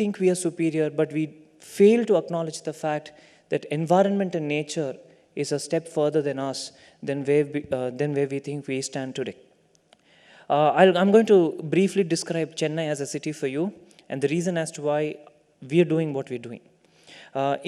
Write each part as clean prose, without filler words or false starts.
think we are superior, but we fail to acknowledge the fact that environment and nature is a step further than us, than where we think we stand today. I'm going to briefly describe Chennai as a city for you, and the reason as to why we are doing what we're doing.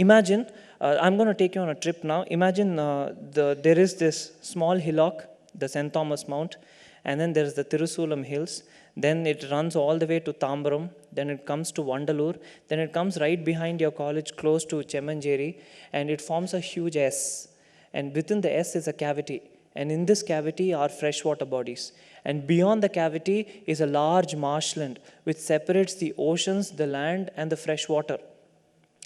Imagine, I'm going to take you on a trip now. Imagine there is this small hillock, the St. Thomas Mount, and then there's the Tirusulam Hills. Then it runs all the way to Tambaram. Then it comes to Vandalur. Then it comes right behind your college, close to Chemanjeri, and it forms a huge S. And within the S is a cavity. And in this cavity are freshwater bodies. And beyond the cavity is a large marshland which separates the oceans, the land, and the fresh water.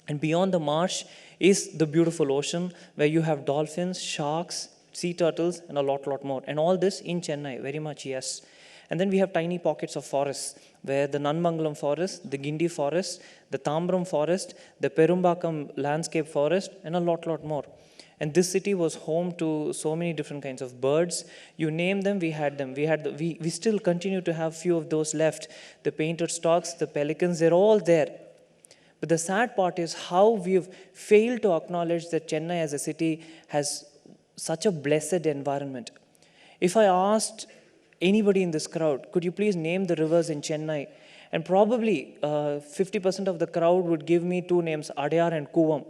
And beyond the marsh is the beautiful ocean where you have dolphins, sharks, sea turtles, and a lot more. And all this in Chennai, very much, yes. And then we have tiny pockets of forests where the Nanmangalam forest, the Gindi forest, the Tambaram forest, the Perumbakam landscape forest, and a lot more. And this city was home to so many different kinds of birds. You name them, we had them. We still continue to have few of those left. The painted storks, the pelicans, they're all there. But the sad part is how we've failed to acknowledge that Chennai as a city has such a blessed environment. If I asked anybody in this crowd, could you please name the rivers in Chennai? And probably 50% of the crowd would give me two names, Adayar and Kuvam.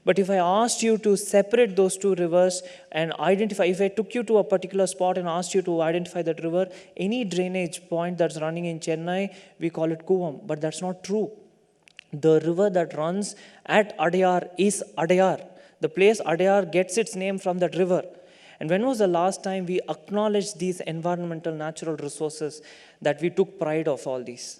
But if I asked you to separate those two rivers and identify, if I took you to a particular spot and asked you to identify that river, any drainage point that's running in Chennai, we call it Kuvam. But that's not true. The river that runs at Adayar is Adayar. The place Adayar gets its name from that river. And when was the last time we acknowledged these environmental natural resources that we took pride of all these?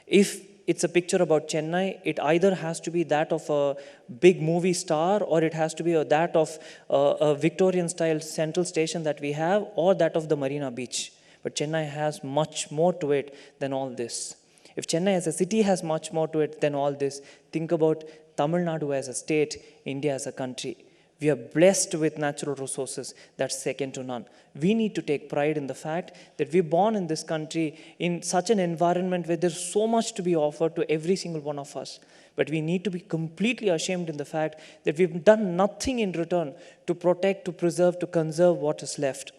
If it's a picture about Chennai, it either has to be that of a big movie star, or it has to be that of a Victorian-style central station that we have, or that of the Marina Beach. But Chennai has much more to it than all this. If Chennai as a city has much more to it than all this, think about Tamil Nadu as a state, India as a country. We are blessed with natural resources that's second to none. We need to take pride in the fact that we're born in this country in such an environment where there's so much to be offered to every single one of us. But we need to be completely ashamed in the fact that we've done nothing in return to protect, to preserve, to conserve what is left.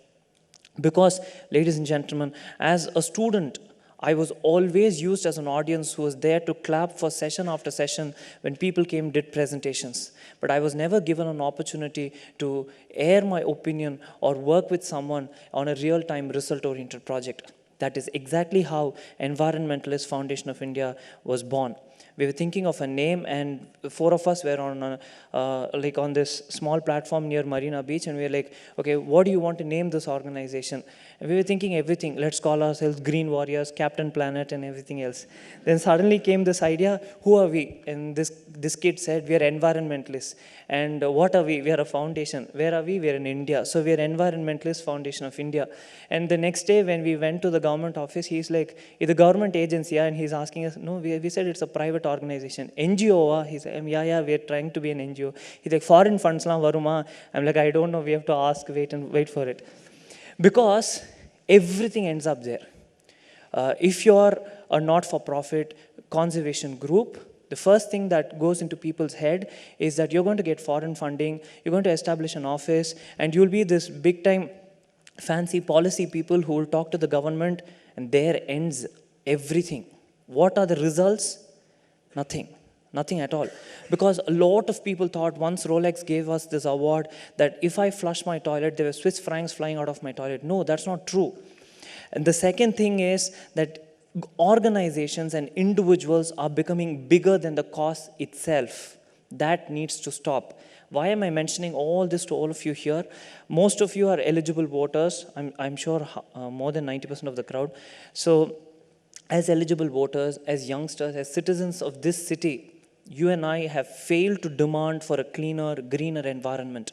Because, ladies and gentlemen, as a student, I was always used as an audience who was there to clap for session after session when people came did presentations. But I was never given an opportunity to air my opinion or work with someone on a real-time result-oriented project. That is exactly how Environmentalist Foundation of India was born. We were thinking of a name, and four of us were on this small platform near Marina Beach, and we were like, okay, what do you want to name this organization? And we were thinking everything. Let's call ourselves Green Warriors, Captain Planet, and everything else. Then suddenly came this idea, who are we? And this kid said, we are environmentalists. And what are we? We are a foundation. Where are we? We are in India. So we are Environmentalist Foundation of India. And the next day when we went to the government office, he's like, it's a government agency, and he's asking us, no, we said it's a private organization. NGO, he said, yeah, we are trying to be an NGO. He's like, foreign funds la varuma. I'm like, I don't know, we have to ask, wait for it. Because everything ends up there. If you're a not-for-profit conservation group, the first thing that goes into people's head is that you're going to get foreign funding, you're going to establish an office, and you'll be this big-time fancy policy people who will talk to the government, and there ends everything. What are the results? Nothing. Nothing at all. Because a lot of people thought once Rolex gave us this award that if I flush my toilet, there were Swiss francs flying out of my toilet. No, that's not true. And the second thing is that organizations and individuals are becoming bigger than the cause itself. That needs to stop. Why am I mentioning all this to all of you here? Most of you are eligible voters. I'm sure more than 90% of the crowd. So as eligible voters, as youngsters, as citizens of this city, you and I have failed to demand for a cleaner, greener environment.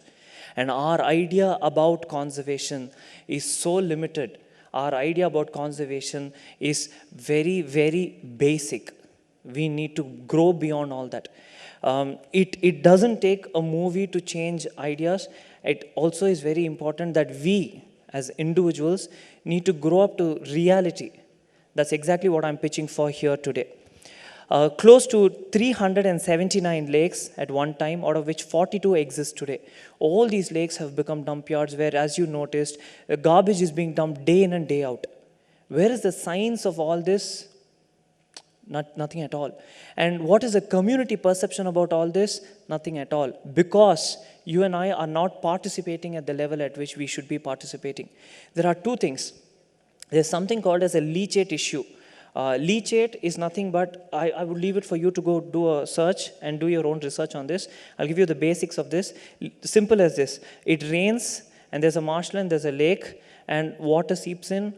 And our idea about conservation is so limited. Our idea about conservation is very, very basic. We need to grow beyond all that. It doesn't take a movie to change ideas. It also is very important that we, as individuals, need to grow up to reality. That's exactly what I'm pitching for here today. Close to 379 lakes at one time, out of which 42 exist today. All these lakes have become dump yards where, as you noticed, garbage is being dumped day in and day out. Where is the science of all this? Nothing at all. And what is the community perception about all this? Nothing at all. Because you and I are not participating at the level at which we should be participating. There are two things. There's something called as a leachate issue. Leachate is nothing but, I would leave it for you to go do a search and do your own research on this. I'll give you the basics of this. Simple as this. It rains and there's a marshland, there's a lake, and water seeps in,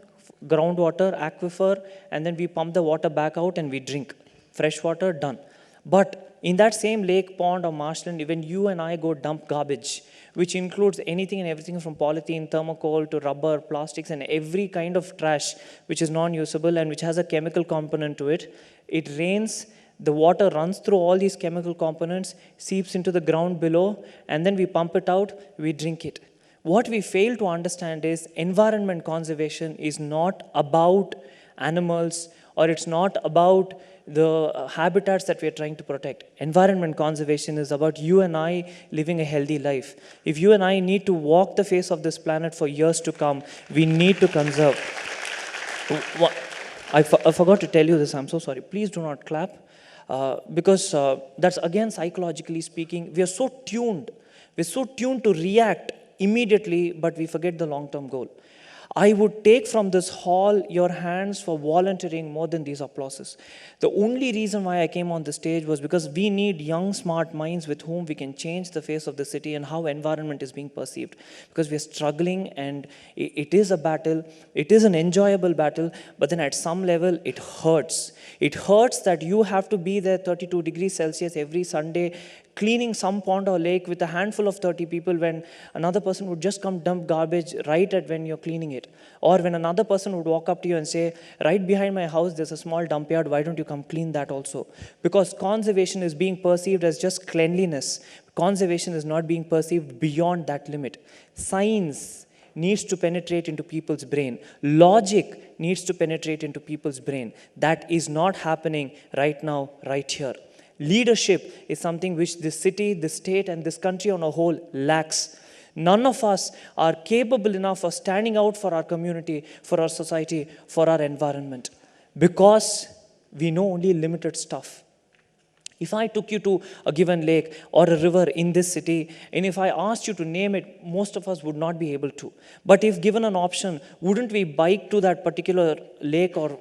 groundwater, aquifer, and then we pump the water back out and we drink. Fresh water, done. But in that same lake, pond or marshland, even you and I go dump garbage, which includes anything and everything from polythene, thermocol to rubber, plastics, and every kind of trash which is non-usable and which has a chemical component to it. It rains, the water runs through all these chemical components, seeps into the ground below, and then we pump it out, we drink it. What we fail to understand is environment conservation is not about animals, or it's not about the habitats that we are trying to protect. Environment conservation is about you and I living a healthy life. If you and I need to walk the face of this planet for years to come, we need to conserve. I forgot to tell you this, I'm so sorry. Please do not clap, because that's, again, psychologically speaking, we are so tuned. We're so tuned to react immediately, but we forget the long-term goal. I would take from this hall your hands for volunteering more than these applauses. The only reason why I came on the stage was because we need young, smart minds with whom we can change the face of the city and how environment is being perceived. Because we're struggling, and it is a battle. It is an enjoyable battle, but then at some level, it hurts. It hurts that you have to be there 32 degrees Celsius every Sunday, cleaning some pond or lake with a handful of 30 people when another person would just come dump garbage right at when you're cleaning it. Or when another person would walk up to you and say, right behind my house, there's a small dump yard, why don't you come clean that also? Because conservation is being perceived as just cleanliness. Conservation is not being perceived beyond that limit. Science needs to penetrate into people's brain. Logic needs to penetrate into people's brain. That is not happening right now, right here. Leadership is something which this city, this state, and this country on a whole lacks. None of us are capable enough of standing out for our community, for our society, for our environment, because we know only limited stuff. If I took you to a given lake or a river in this city, and if I asked you to name it, most of us would not be able to. But if given an option, wouldn't we bike to that particular lake or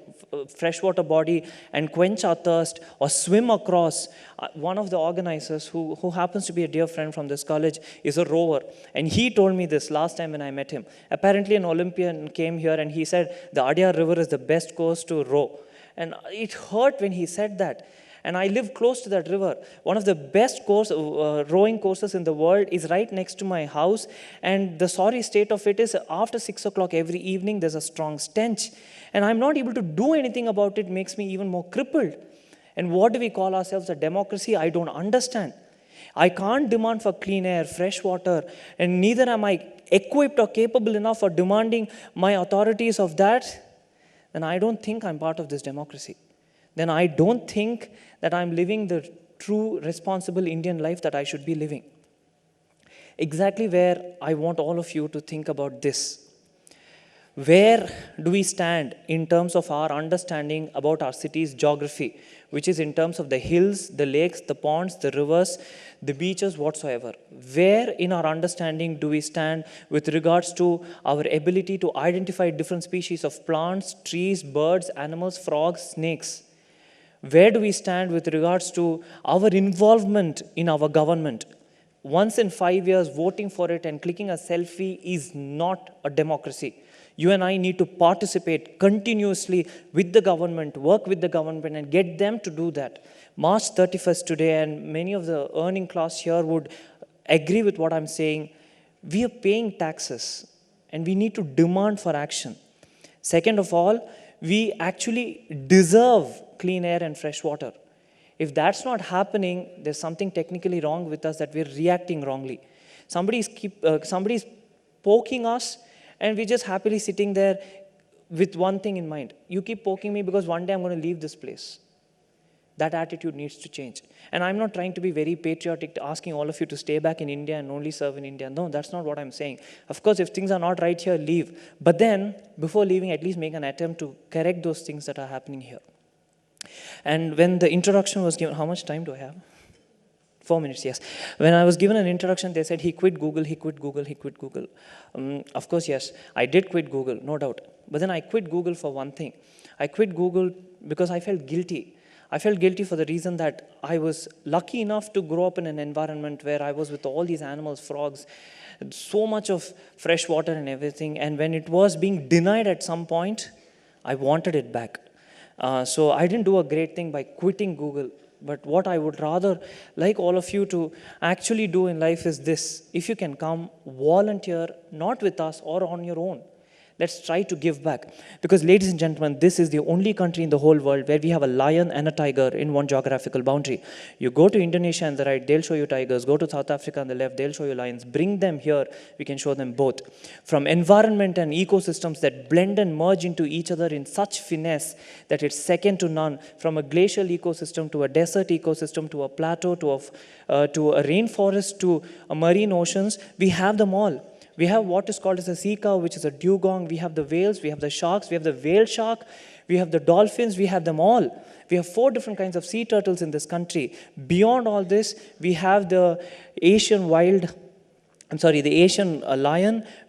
freshwater body and quench our thirst or swim across? One of the organizers, who happens to be a dear friend from this college, is a rower. And he told me this last time when I met him. Apparently an Olympian came here and he said, the Adyar River is the best course to row. And it hurt when he said that. And I live close to that river. One of the best rowing courses in the world is right next to my house. And the sorry state of it is, after 6 o'clock every evening, there's a strong stench. And I'm not able to do anything about it. It makes me even more crippled. And what do we call ourselves, a democracy? I don't understand. I can't demand for clean air, fresh water, and neither am I equipped or capable enough for demanding my authorities of that. Then I don't think I'm part of this democracy. Then I don't think that I'm living the true responsible Indian life that I should be living. Exactly where I want all of you to think about this. Where do we stand in terms of our understanding about our city's geography, which is in terms of the hills, the lakes, the ponds, the rivers, the beaches, whatsoever? Where in our understanding do we stand with regards to our ability to identify different species of plants, trees, birds, animals, frogs, snakes? Where do we stand with regards to our involvement in our government? Once in 5 years, voting for it and clicking a selfie is not a democracy. You and I need to participate continuously with the government, work with the government, and get them to do that. March 31st today, and many of the earning class here would agree with what I'm saying. We are paying taxes, and we need to demand for action. Second of all, we actually deserve clean air and fresh water. If that's not happening, there's something technically wrong with us, that we're reacting wrongly. Somebody's poking us, and we're just happily sitting there with one thing in mind. You keep poking me because one day I'm going to leave this place. That attitude needs to change. And I'm not trying to be very patriotic, asking all of you to stay back in India and only serve in India. No, that's not what I'm saying. Of course, if things are not right here, leave. But then, before leaving, at least make an attempt to correct those things that are happening here. And when the introduction was given, how much time do I have? 4 minutes, yes. When I was given an introduction, they said, he quit Google, he quit Google, he quit Google. Of course, yes, I did quit Google, no doubt. But then I quit Google for one thing. I quit Google because I felt guilty. I felt guilty for the reason that I was lucky enough to grow up in an environment where I was with all these animals, frogs, so much of fresh water and everything. And when it was being denied at some point, I wanted it back. So I didn't do a great thing by quitting Google. But what I would rather like all of you to actually do in life is this. If you can come, volunteer, not with us or on your own. Let's try to give back. Because, ladies and gentlemen, this is the only country in the whole world where we have a lion and a tiger in one geographical boundary. You go to Indonesia on the right, they'll show you tigers. Go to South Africa on the left, they'll show you lions. Bring them here, we can show them both. From environment and ecosystems that blend and merge into each other in such finesse that it's second to none. From a glacial ecosystem to a desert ecosystem to a plateau to a rainforest to a marine oceans, we have them all. We have what is called as a sea cow, which is a dugong. We have the whales, we have the sharks, we have the whale shark, we have the dolphins, we have them all. We have 4 different kinds of sea turtles in this country. Beyond all this, we have the Asian lion,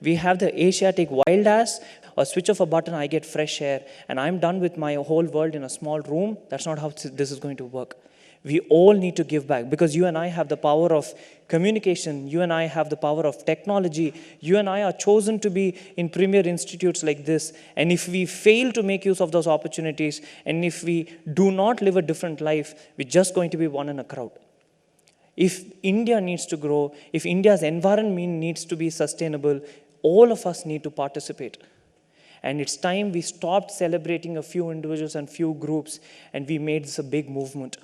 we have the Asiatic wild ass. A switch of a button, I get fresh air, and I'm done with my whole world in a small room. That's not how this is going to work. We all need to give back, because you and I have the power of communication. You and I have the power of technology. You and I are chosen to be in premier institutes like this. And if we fail to make use of those opportunities, and if we do not live a different life, we're just going to be one in a crowd. If India needs to grow, if India's environment needs to be sustainable, all of us need to participate. And it's time we stopped celebrating a few individuals and few groups, and we made this a big movement.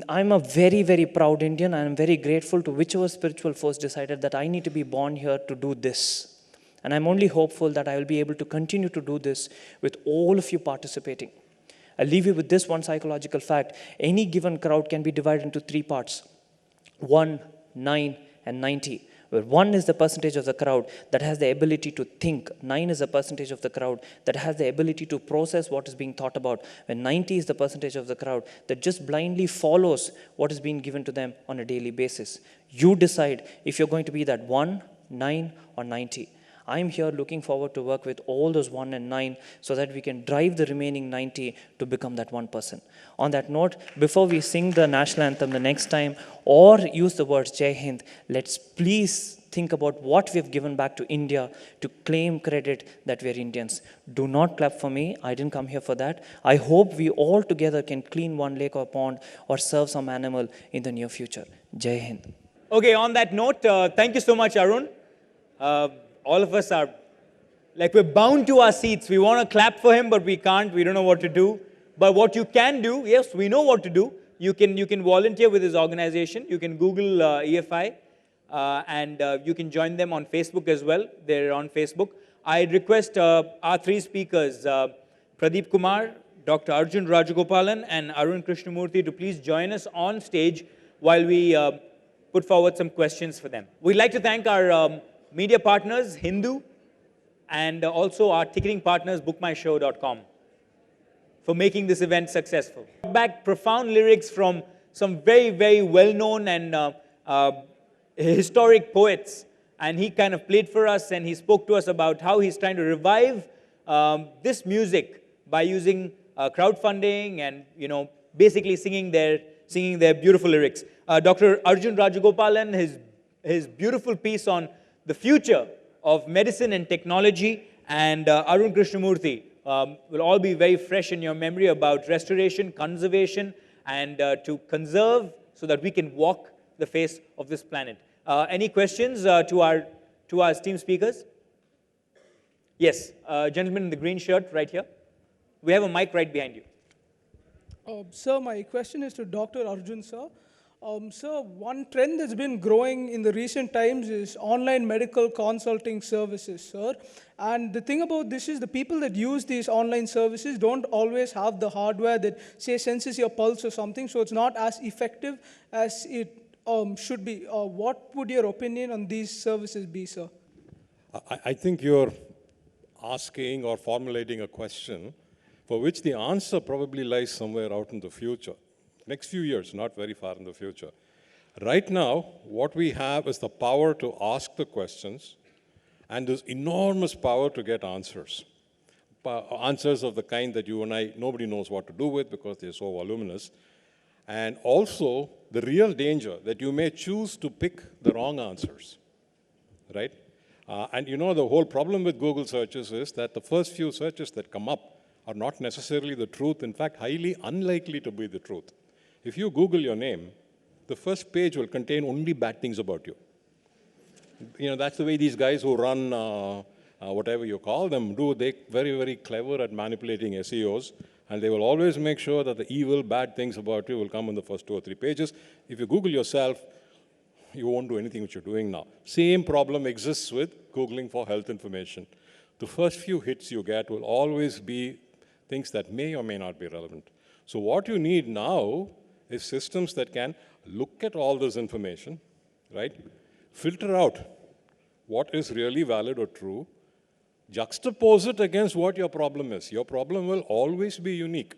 I'm a very, very proud Indian, and I'm very grateful to whichever spiritual force decided that I need to be born here to do this. And I'm only hopeful that I will be able to continue to do this with all of you participating. I'll leave you with this one psychological fact. Any given crowd can be divided into 3 parts. 1, 9, and 90. Where 1 is the percentage of the crowd that has the ability to think. 9 is the percentage of the crowd that has the ability to process what is being thought about. When 90 is the percentage of the crowd that just blindly follows what is being given to them on a daily basis. You decide if you're going to be that 1, 9, or 90. I'm here looking forward to work with all those 1 and 9 so that we can drive the remaining 90 to become that 1%. On that note, before we sing the national anthem the next time or use the words Jai Hind, let's please think about what we've given back to India to claim credit that we're Indians. Do not clap for me. I didn't come here for that. I hope we all together can clean one lake or pond or serve some animal in the near future. Jai Hind. Okay, on that note, thank you so much, Arun. All of us are, like, we're bound to our seats. We want to clap for him, but we can't. We don't know what to do. But what you can do, yes, we know what to do. You can volunteer with his organization. You can Google EFI, and you can join them on Facebook as well. They're on Facebook. I request our 3 speakers, Pradeep Kumar, Dr. Arjun Rajagopalan, and Arun Krishnamurthy, to please join us on stage while we put forward some questions for them. We'd like to thank our media partners, Hindu, and also our ticketing partners, bookmyshow.com, for making this event successful. Back profound lyrics from some very, very well-known and historic poets, and he kind of played for us, and he spoke to us about how he's trying to revive this music by using crowdfunding and, basically singing their beautiful lyrics. Dr. Arjun Rajagopalan, his beautiful piece on the future of medicine and technology, and Arun Krishnamurthy will all be very fresh in your memory about restoration, conservation, and to conserve so that we can walk the face of this planet. Any questions to our esteemed speakers? Yes, gentleman in the green shirt right here. We have a mic right behind you. Sir, my question is to Dr. Arjun, sir. So one trend that's been growing in the recent times is online medical consulting services, sir. And the thing about this is the people that use these online services don't always have the hardware that, say, senses your pulse or something, so it's not as effective as it should be. What would your opinion on these services be, sir? I think you're asking or formulating a question for which the answer probably lies somewhere out in the future. Next few years, not very far in the future. Right now, what we have is the power to ask the questions and this enormous power to get answers. Answers of the kind that you and I, nobody knows what to do with because they're so voluminous. And also, the real danger that you may choose to pick the wrong answers, right? And you know, the whole problem with Google searches is that the first few searches that come up are not necessarily the truth, in fact, highly unlikely to be the truth. If you Google your name, the first page will contain only bad things about you. You know, that's the way these guys who run whatever you call them do. They're very, very clever at manipulating SEOs, and they will always make sure that the evil, bad things about you will come in the first 2 or 3 pages. If you Google yourself, you won't do anything which you're doing now. Same problem exists with Googling for health information. The first few hits you get will always be things that may or may not be relevant. So what you need now is systems that can look at all this information, right? Filter out what is really valid or true, juxtapose it against what your problem is. Your problem will always be unique.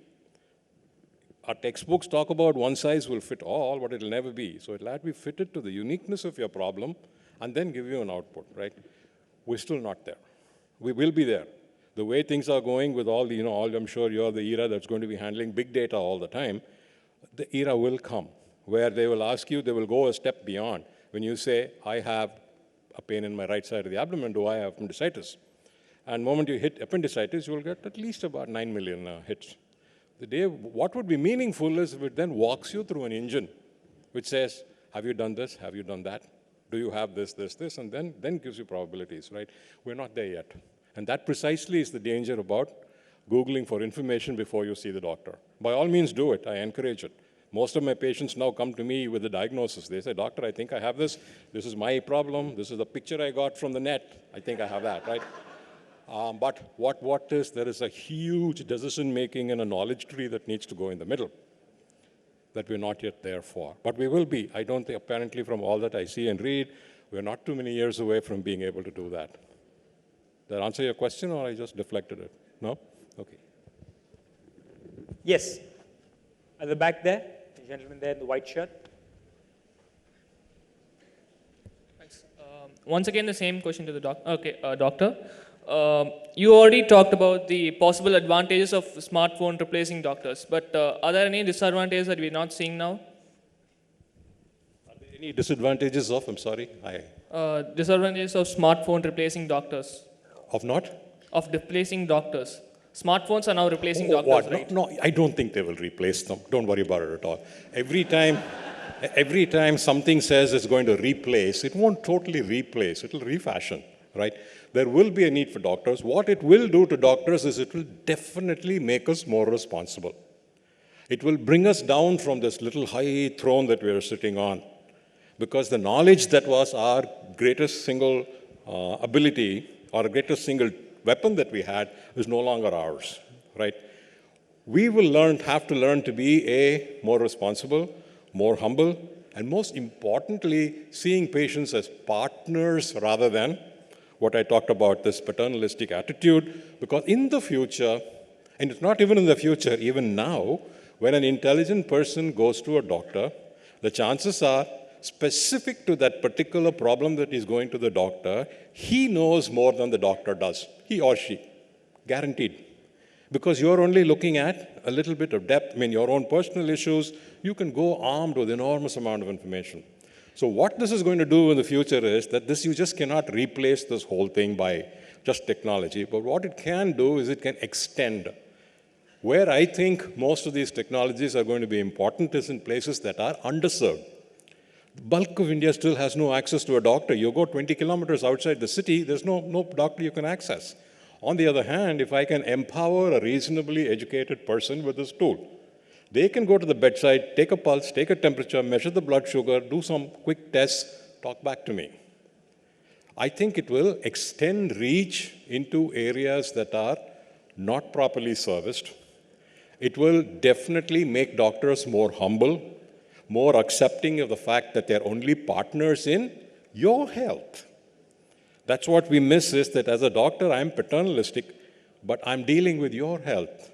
Our textbooks talk about one size will fit all, but it'll never be. So it'll have to be fitted to the uniqueness of your problem and then give you an output, right? We're still not there. We will be there. The way things are going with all the, you know, I'm sure you're the era that's going to be handling big data all the time. The era will come where they will ask you, they will go a step beyond. When you say, I have a pain in my right side of the abdomen, do I have appendicitis? And the moment you hit appendicitis, you will get at least about 9 million hits. What would be meaningful is if it then walks you through an engine which says, have you done this? Have you done that? Do you have this, this, this? And then gives you probabilities, right? We're not there yet. And that precisely is the danger about Googling for information before you see the doctor. By all means, do it. I encourage it. Most of my patients now come to me with a diagnosis. They say, doctor, I think I have this. This is my problem. This is the picture I got from the net. I think I have that, right? But what is, there is a huge decision-making and a knowledge tree that needs to go in the middle that we're not yet there for. But we will be. I don't think, apparently from all that I see and read, we're not too many years away from being able to do that. Did that answer your question, or I just deflected it? No? Okay. Yes. At the back there, the gentleman there in the white shirt. Thanks. Once again, the same question to the doctor. You already talked about the possible advantages of smartphone replacing doctors, but are there any disadvantages that we're not seeing now? Are there any disadvantages of, I'm sorry? Disadvantages of smartphone replacing doctors. Of not? Of replacing doctors. Smartphones are now replacing doctors, what? right? No, I don't think they will replace them. Don't worry about it at all. Every time something says it's going to replace, it won't totally replace. It will refashion, right? There will be a need for doctors. What it will do to doctors is it will definitely make us more responsible. It will bring us down from this little high throne that we are sitting on, because the knowledge that was our greatest single ability or greatest single weapon that we had is no longer ours, right? We will have to learn to be more responsible, more humble, and most importantly, seeing patients as partners rather than what I talked about, this paternalistic attitude, because in the future, and it's not even in the future, even now, when an intelligent person goes to a doctor, the chances are, specific to that particular problem that is going to the doctor, he knows more than the doctor does, he or she, guaranteed. Because you're only looking at a little bit of depth, I mean, your own personal issues, you can go armed with enormous amount of information. So what this is going to do in the future is that you just cannot replace this whole thing by just technology, but what it can do is it can extend. Where I think most of these technologies are going to be important is in places that are underserved. The bulk of India still has no access to a doctor. You go 20 kilometers outside the city, there's no doctor you can access. On the other hand, if I can empower a reasonably educated person with this tool, They can go to the bedside, take a pulse, take a temperature, measure the blood sugar, do some quick tests, talk back to me. I think it will extend reach into areas that are not properly serviced. It will definitely make doctors more humble, more accepting of the fact that they're only partners in your health. That's what we miss, is that as a doctor, I'm paternalistic, but I'm dealing with your health.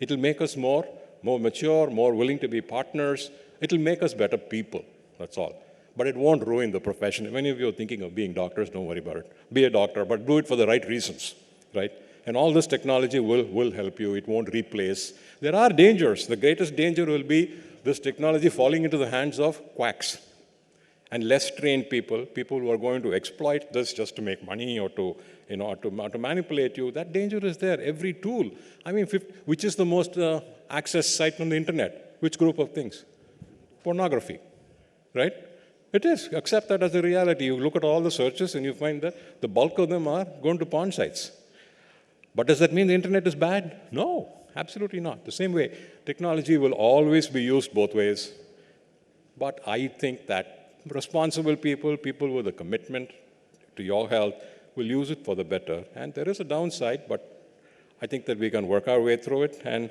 It'll make us more mature, more willing to be partners. It'll make us better people, that's all. But it won't ruin the profession. If any of you are thinking of being doctors, don't worry about it. Be a doctor, but do it for the right reasons, right? And all this technology will help you. It won't replace. There are dangers. The greatest danger will be this technology falling into the hands of quacks and less trained people, people who are going to exploit this just to make money or to, to manipulate you. That danger is there. Every tool. I mean, which is the most accessed site on the internet? Which group of things? Pornography, right? It is. Accept that as a reality. You look at all the searches and you find that the bulk of them are going to porn sites. But does that mean the internet is bad? No, absolutely not. The same way, technology will always be used both ways. But I think that responsible people, people with a commitment to your health, will use it for the better. And there is a downside, but I think that we can work our way through it. And,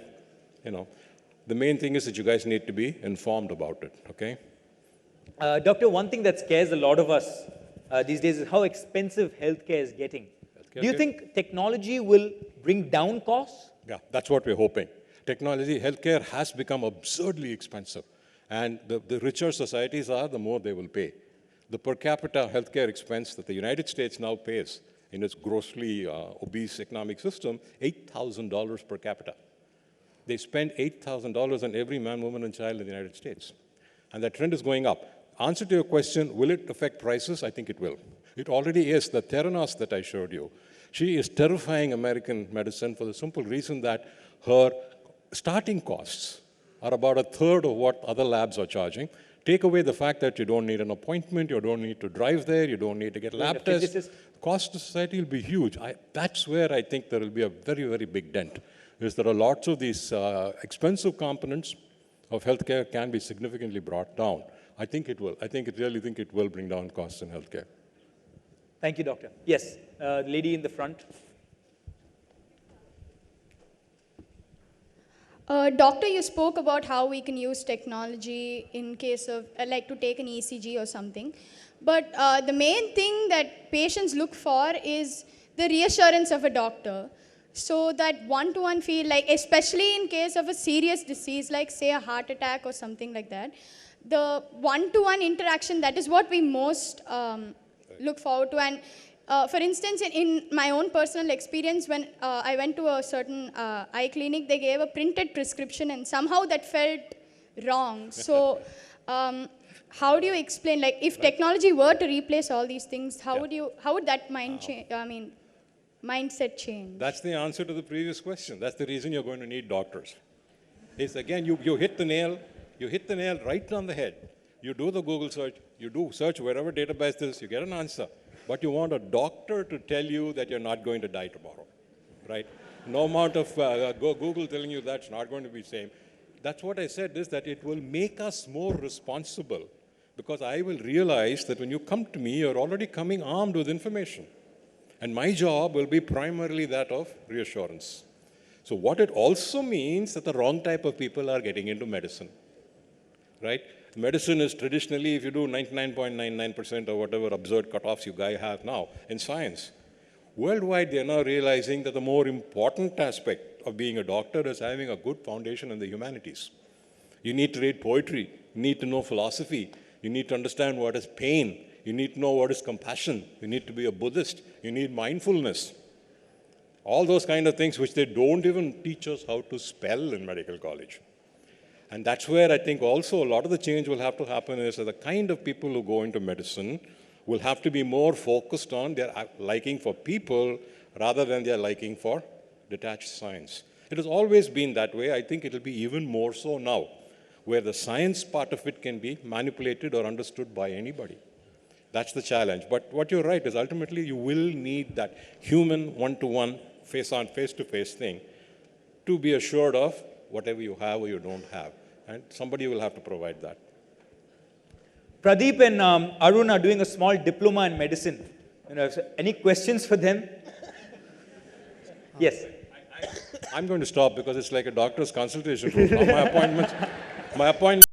the main thing is that you guys need to be informed about it, okay? Doctor, one thing that scares a lot of us these days is how expensive healthcare is getting. Do you think technology will bring down costs? Yeah, that's what we're hoping. Technology, healthcare has become absurdly expensive. And the richer societies are, the more they will pay. The per capita healthcare expense that the United States now pays in its grossly obese economic system, $8,000 per capita. They spend $8,000 on every man, woman, and child in the United States. And that trend is going up. Answer to your question, will it affect prices? I think it will. It already is. The Theranos that I showed you, she is terrifying American medicine for the simple reason that her starting costs are about a third of what other labs are charging. Take away the fact that you don't need an appointment, you don't need to drive there, you don't need to get lab tests. The cost to society will be huge. That's where I think there will be a very, very big dent, is there are lots of these expensive components of healthcare can be significantly brought down. I think it will. I really think it will bring down costs in healthcare. Thank you, Doctor. Yes, lady in the front. Doctor, you spoke about how we can use technology in case of, like to take an ECG or something. But the main thing that patients look for is the reassurance of a doctor. So that one-to-one feel, like especially in case of a serious disease, like say a heart attack or something like that, the one-to-one interaction, that is what we most look forward to. And for instance, in my own personal experience, when I went to a certain eye clinic, they gave a printed prescription and somehow that felt wrong. So how do you explain, like if technology were to replace all these things, how would that mindset change? That's the answer to the previous question. That's the reason you're going to need doctors. It's again, you hit the nail right on the head. You do the Google search, you do search wherever database is, you get an answer. But you want a doctor to tell you that you're not going to die tomorrow, right? No amount of Google telling you that's not going to be the same. That's what I said, is that it will make us more responsible, because I will realize that when you come to me, you're already coming armed with information. And my job will be primarily that of reassurance. So what it also means that the wrong type of people are getting into medicine, right? Medicine is traditionally, if you do 99.99% or whatever absurd cutoffs you guys have now in science, worldwide they're now realizing that the more important aspect of being a doctor is having a good foundation in the humanities. You need to read poetry, you need to know philosophy, you need to understand what is pain, you need to know what is compassion, you need to be a Buddhist, you need mindfulness. All those kind of things which they don't even teach us how to spell in medical college. And that's where I think also a lot of the change will have to happen, is that the kind of people who go into medicine will have to be more focused on their liking for people rather than their liking for detached science. It has always been that way. I think it will be even more so now, where the science part of it can be manipulated or understood by anybody. That's the challenge. But what you're right is ultimately you will need that human one-to-one, face-on, face-to-face thing to be assured of whatever you have or you don't have. And somebody will have to provide that. Pradeep and Arun are doing a small diploma in medicine. So any questions for them? Yes. I'm going to stop because it's like a doctor's consultation room. Now my appointment